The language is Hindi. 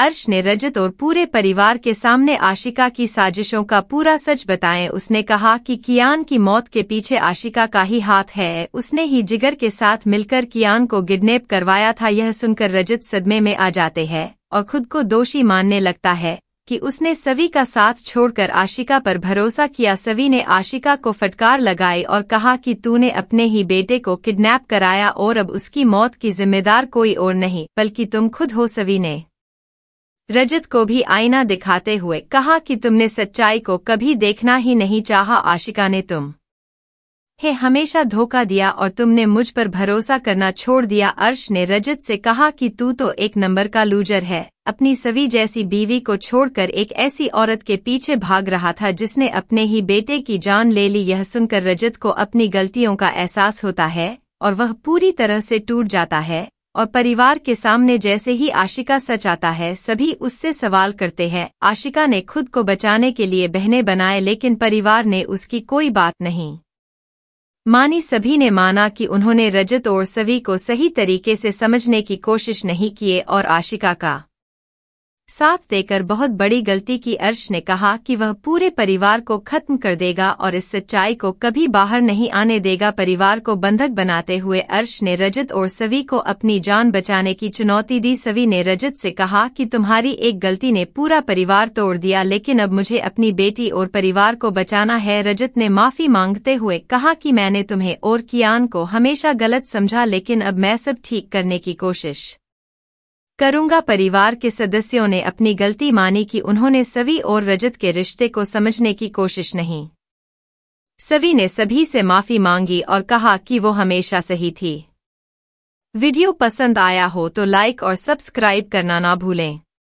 अर्श ने रजत और पूरे परिवार के सामने आशिका की साजिशों का पूरा सच बताएं। उसने कहा कि कियान की मौत के पीछे आशिका का ही हाथ है। उसने ही जिगर के साथ मिलकर कियान को किडनैप करवाया था। यह सुनकर रजत सदमे में आ जाते हैं और खुद को दोषी मानने लगता है कि उसने सवी का साथ छोड़कर आशिका पर भरोसा किया। सवी ने आशिका को फटकार लगाई और कहा कि तूने अपने ही बेटे को किडनैप कराया और अब उसकी मौत की जिम्मेदार कोई और नहीं बल्कि तुम खुद हो। सवी ने रजत को भी आईना दिखाते हुए कहा कि तुमने सच्चाई को कभी देखना ही नहीं चाहा। आशिका ने तुम है हमेशा धोखा दिया और तुमने मुझ पर भरोसा करना छोड़ दिया। अर्श ने रजत से कहा कि तू तो एक नंबर का लूजर है। अपनी सवी जैसी बीवी को छोड़कर एक ऐसी औरत के पीछे भाग रहा था जिसने अपने ही बेटे की जान ले ली। यह सुनकर रजत को अपनी गलतियों का एहसास होता है और वह पूरी तरह से टूट जाता है और परिवार के सामने जैसे ही आशिका सच आता है सभी उससे सवाल करते हैं। आशिका ने खुद को बचाने के लिए बहाने बनाए लेकिन परिवार ने उसकी कोई बात नहीं मानी। सभी ने माना कि उन्होंने रजत और सवी को सही तरीके से समझने की कोशिश नहीं किए और आशिका का साथ देकर बहुत बड़ी गलती की। अर्श ने कहा कि वह पूरे परिवार को खत्म कर देगा और इस सच्चाई को कभी बाहर नहीं आने देगा। परिवार को बंधक बनाते हुए अर्श ने रजत और सवी को अपनी जान बचाने की चुनौती दी। सवी ने रजत से कहा कि तुम्हारी एक गलती ने पूरा परिवार तोड़ दिया लेकिन अब मुझे अपनी बेटी और परिवार को बचाना है। रजत ने माफी मांगते हुए कहा कि मैंने तुम्हें और कियान को हमेशा गलत समझा लेकिन अब मैं सब ठीक करने की कोशिश करूंगा। परिवार के सदस्यों ने अपनी गलती मानी कि उन्होंने सवी और रजत के रिश्ते को समझने की कोशिश नहीं। सवी ने सभी से माफी मांगी और कहा कि वो हमेशा सही थी। वीडियो पसंद आया हो तो लाइक और सब्सक्राइब करना ना भूलें।